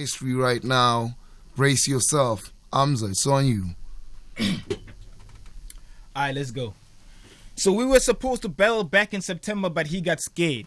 history right now. Brace yourself. Amza, it's on you. Alright, let's go. So we were supposed to battle back in September, but he got scared.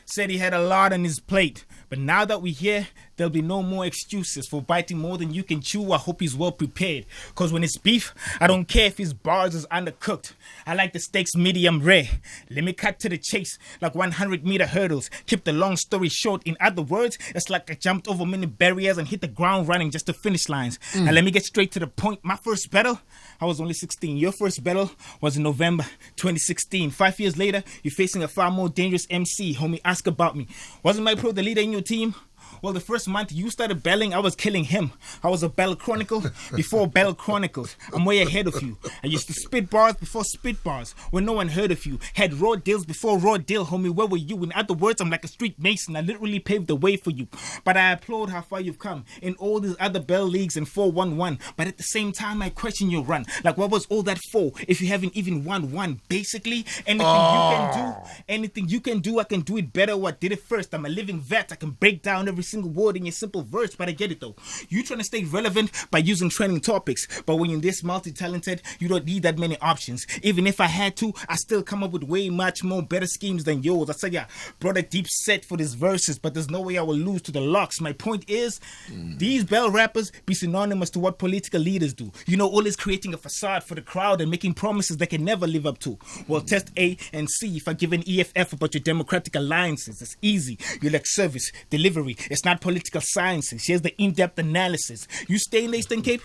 Said he had a lot on his plate. But now that we're here, there'll be no more excuses for biting more than you can chew. I hope he's well prepared. Cause when it's beef, I don't care if his bars is undercooked. I like the steaks medium rare. Let me cut to the chase like 100-meter hurdles. Keep the long story short. In other words, it's like I jumped over many barriers and hit the ground running just to finish lines. Now let me get straight to the point. My first battle, I was only 16. Your first battle was in November 2016. 5 years later, you're facing a far more dangerous MC. Homie, ask about me. Wasn't my pro the leader in your team? Well, the first month you started battling, I was killing him. I was a Battle Chronicle before Battle Chronicles. I'm way ahead of you. I used to spit bars before spit bars, when no one heard of you. Had raw deals before raw deal, homie, where were you? In other words, I'm like a street mason. I literally paved the way for you. But I applaud how far you've come in all these other battle leagues and 4-1-1. But at the same time, I question your run. Like, what was all that for if you haven't even won one? Basically, anything you can do, I can do it better. I did it first. I'm a living vet. I can break down every single word in your simple verse, but I get it though. You trying to stay relevant by using trending topics, but when you're this multi-talented, you don't need that many options. Even if I had to, I still come up with way much more better schemes than yours. I say I brought a deep set for these verses, but there's no way I will lose to the locks. My point is, these bell rappers be synonymous to what political leaders do. You know, always creating a facade for the crowd and making promises they can never live up to. Well, test A and see if I give an EFF about your democratic alliances. It's easy. You like service, delivery. It's not political sciences. Here's the in-depth analysis. You stay in the Eastern Cape,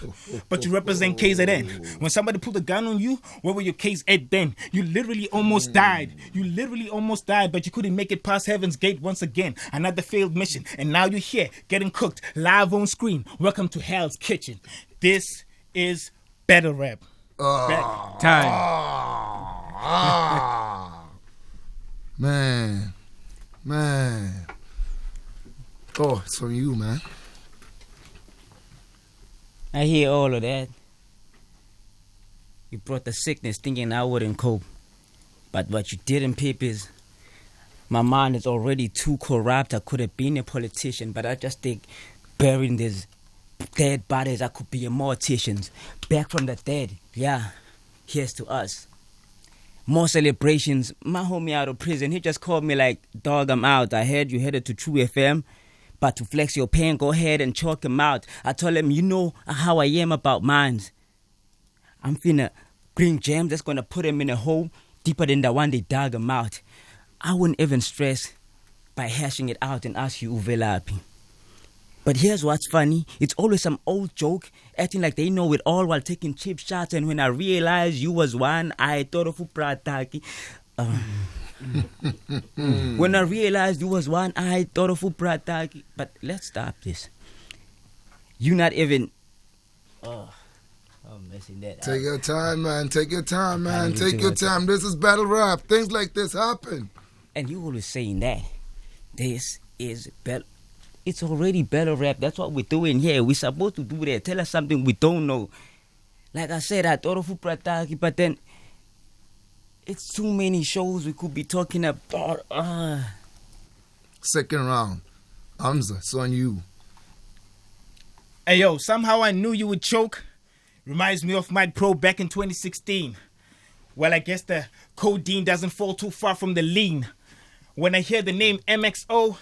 but you represent KZN. When somebody pulled a gun on you, where were your K's at then? You literally almost died. But you couldn't make it past Heaven's Gate once again. Another failed mission. And now you're here, getting cooked, live on screen. Welcome to Hell's Kitchen. This is Battle Rap. Back time. Man. Oh, it's from you, man. I hear all of that. You brought the sickness thinking I wouldn't cope. But what you didn't peep is my mind is already too corrupt. I could have been a politician, but I just think burying these dead bodies, I could be a mortician. Back from the dead, yeah, here's to us. More celebrations. My homie out of prison, he just called me like, dog, I'm out. I heard you headed to Tru FM. But to flex your pain, go ahead and chalk him out. I told him, you know how I am about mines. I'm finna bring gems that's gonna put him in a hole deeper than the one they dug him out. I wouldn't even stress by hashing it out and ask you Uvelapi. But here's what's funny. It's always some old joke acting like they know it all while taking cheap shots. And when I realized you was one, I thought of Uprataki. When I realized you was one, I thought of Uprataki. But let's stop this. You not even... Oh, I'm messing that up. Take your time, man. Take your time. This is battle rap. Things like this happen. And you always saying that. This is battle. It's already battle rap. That's what we're doing here. We're supposed to do that. Tell us something we don't know. Like I said, I thought of Uprataki, but then it's too many shows we could be talking about. Second round. Amza, it's on you. Hey, yo, somehow I knew you would choke. Reminds me of Mike Pro back in 2016. Well, I guess the codeine doesn't fall too far from the lean. When I hear the name MXO,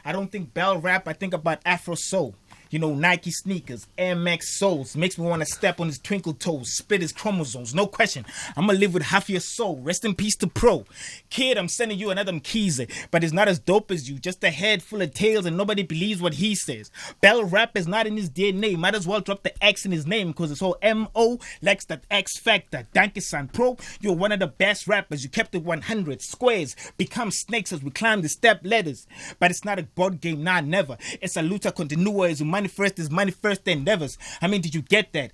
I don't think bell rap, I think about Afro soul. You know, Nike sneakers, Air Max soles. Makes me want to step on his twinkle toes, spit his chromosomes. No question, I'm going to live with half your soul. Rest in peace to Pro. Kid, I'm sending you another Mkhize, but it's not as dope as you. Just a head full of tails and nobody believes what he says. Bell rap is not in his DNA. Might as well drop the X in his name because it's all M.O. lacks that X factor. Danke-san, Pro, you're one of the best rappers. You kept it 100. Squares become snakes as we climb the step ladders. But it's not a board game, nah, never. It's a luta continua as money first is money first endeavors. I mean, did you get that?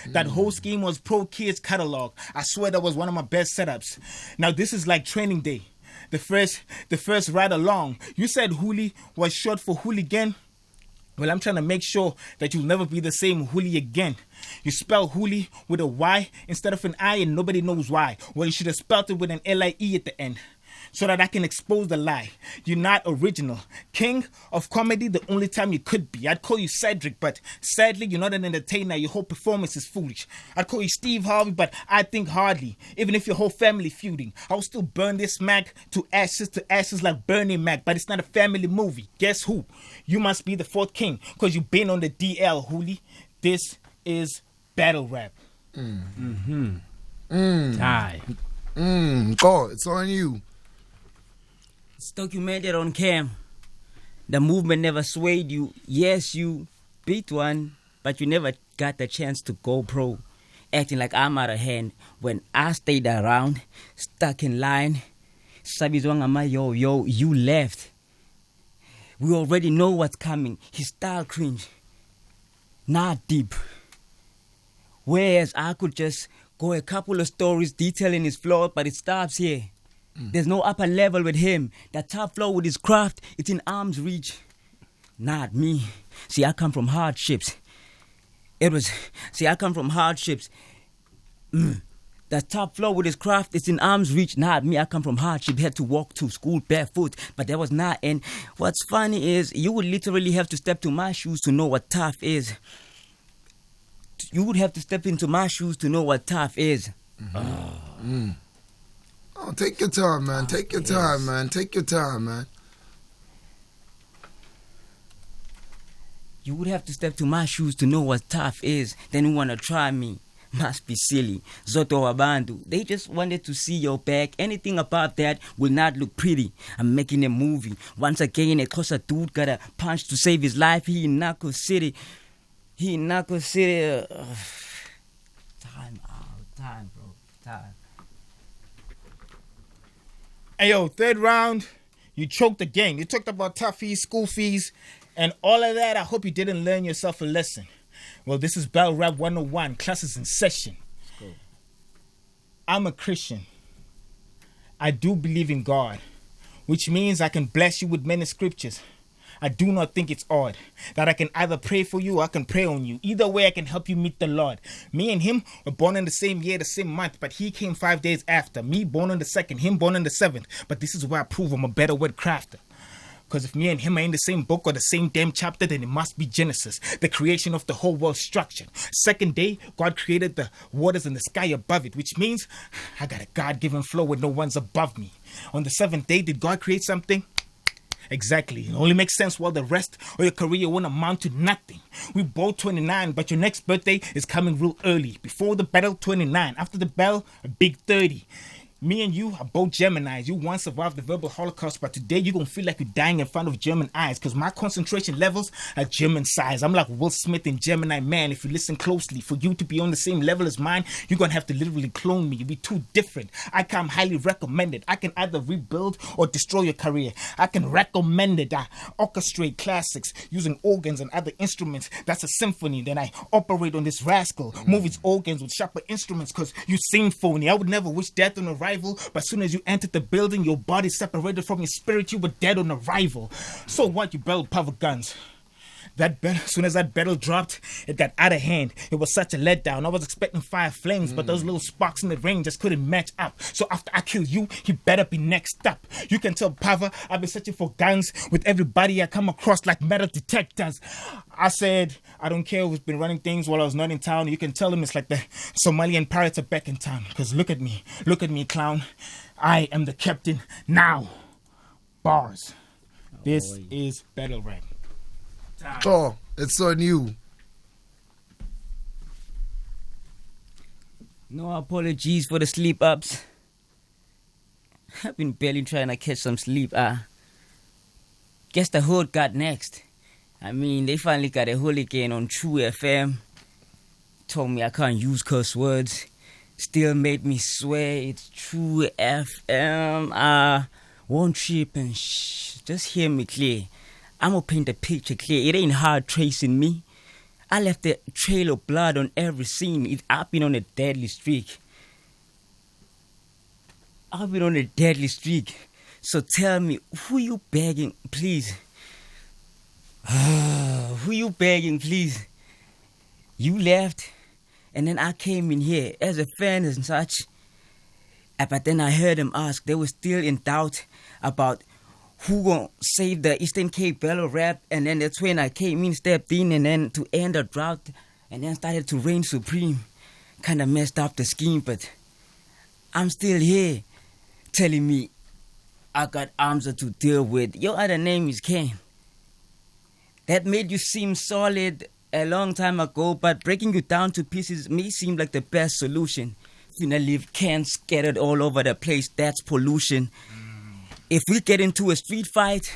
That whole scheme was Pro Kids catalog. I swear that was one of my best setups. Now this is like training day. The first ride along. You said Hooli was short for hooligan. Well, I'm trying to make sure that you'll never be the same Hooli again. You spell Hooli with a Y instead of an I and nobody knows why. Well, you should have spelled it with an L-I-E at the end. so that I can expose the lie. You're not original. King of comedy, the only time you could be. I'd call you Cedric, but sadly, you're not an entertainer. Your whole performance is foolish. I'd call you Steve Harvey, but I think hardly. Even if your whole family feuding, I'll still burn this Mac to ashes like Bernie Mac, but it's not a family movie. Guess who? You must be the fourth king, because you've been on the DL, Hooli. This is battle rap. Aye. Go, it's on you. It's documented on cam. The movement never swayed you. Yes, you beat one, but you never got the chance to go pro. Acting like I'm out of hand when I stayed around, stuck in line. Sabizwanga yo, you left. We already know what's coming. His style cringe. Not deep. Whereas I could just go a couple of stories detailing his flaws, but it stops here. There's no upper level with him. That top flow with his craft, it's in arm's reach. Not me. See, I come from hardships. I come from hardships. That top flow with his craft, it's in arm's reach. Not me. I come from hardship. Had to walk to school barefoot, but that was not. And what's funny is you would literally have to step to my shoes to know what tough is. You would have to step into my shoes to know what tough is. Oh, take your time, man. Take your time, man. Take your time, man. You would have to step to my shoes to know what tough is. Then you want to try me. Must be silly. Zoto Wabandu. They just wanted to see your back. Anything about that will not look pretty. I'm making a movie. Once again, it costs a dude got a punch to save his life. He in Naco City. Time out. Time, bro. Time. Hey, yo, third round, you choked again. You talked about tough fees, school fees, and all of that. I hope you didn't learn yourself a lesson. Well, this is Battle Rap 101. Classes in session. I'm a Christian. I do believe in God, which means I can bless you with many scriptures. I do not think it's odd that I can either pray for you or I can pray on you. Either way, I can help you meet the Lord. Me and him were born in the same year, the same month, but he came 5 days after. Me born on the 2nd, him born on the 7th. But this is where I prove I'm a better word crafter. Because if me and him are in the same book or the same damn chapter, then it must be Genesis, the creation of the whole world structure. Second day, God created the waters and the sky above it, which means I got a God-given flow where no one's above me. On the 7th day, did God create something? Exactly. It only makes sense while the rest of your career won't amount to nothing. We both 29, but your next birthday is coming real early. Before the battle, 29. After the battle, a big 30. Me and you are both Geminis. You once survived the verbal holocaust, but today you're going to feel like you're dying in front of German eyes because my concentration levels are German size. I'm like Will Smith in Gemini Man. If you listen closely, for you to be on the same level as mine, you're going to have to literally clone me. You'll be too different. I come highly recommended. I can either rebuild or destroy your career. I can recommend it. I orchestrate classics using organs and other instruments. That's a symphony. Then I operate on this rascal. Move his organs with sharper instruments because you seem phony. I would never wish death on a rival, but as soon as you entered the building, your body separated from your spirit. You were dead on arrival. So what? You battled power guns. That battle, as soon as that battle dropped, it got out of hand. It was such a letdown. I was expecting fire flames, but those little sparks in the rain just couldn't match up. So after I kill you, he better be next up. You can tell Pava I've been searching for guns with everybody I come across like metal detectors. I said, I don't care who's been running things while I was not in town. You can tell him it's like the Somalian pirates are back in town. Because look at me, clown. I am the captain now. Bars. This is battle rap. Oh, it's on you. No apologies for the sleep ups. I've been barely trying to catch some sleep. Guess the hood got next. I mean, they finally got a hooligan on Tru FM. Told me I can't use curse words. Still made me swear it's Tru FM. Won't trip and just hear me clear. I'm gonna paint the picture clear. It ain't hard tracing me. I left a trail of blood on every scene. I've been on a deadly streak. So tell me, who you begging, please? Who you begging, please? You left, and then I came in here as a fan and such. But then I heard them ask, they were still in doubt about who gonna save the Eastern Cape battle rap. And then that's when I came in, stepped in, and then to end the drought, and then started to reign supreme. Kind of messed up the scheme, but I'm still here, telling me I got Amza to deal with. Your other name is Ken. That made you seem solid a long time ago, but breaking you down to pieces may seem like the best solution. Finna leave cans scattered all over the place, that's pollution. If we get into a street fight,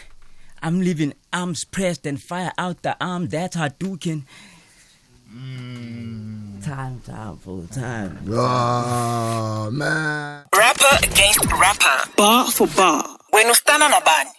I'm leaving arms pressed and fire out the arm, that's Hadouken. Time, full time. Oh, man. Rapper against rapper. Bar for bar. When ustana na bani.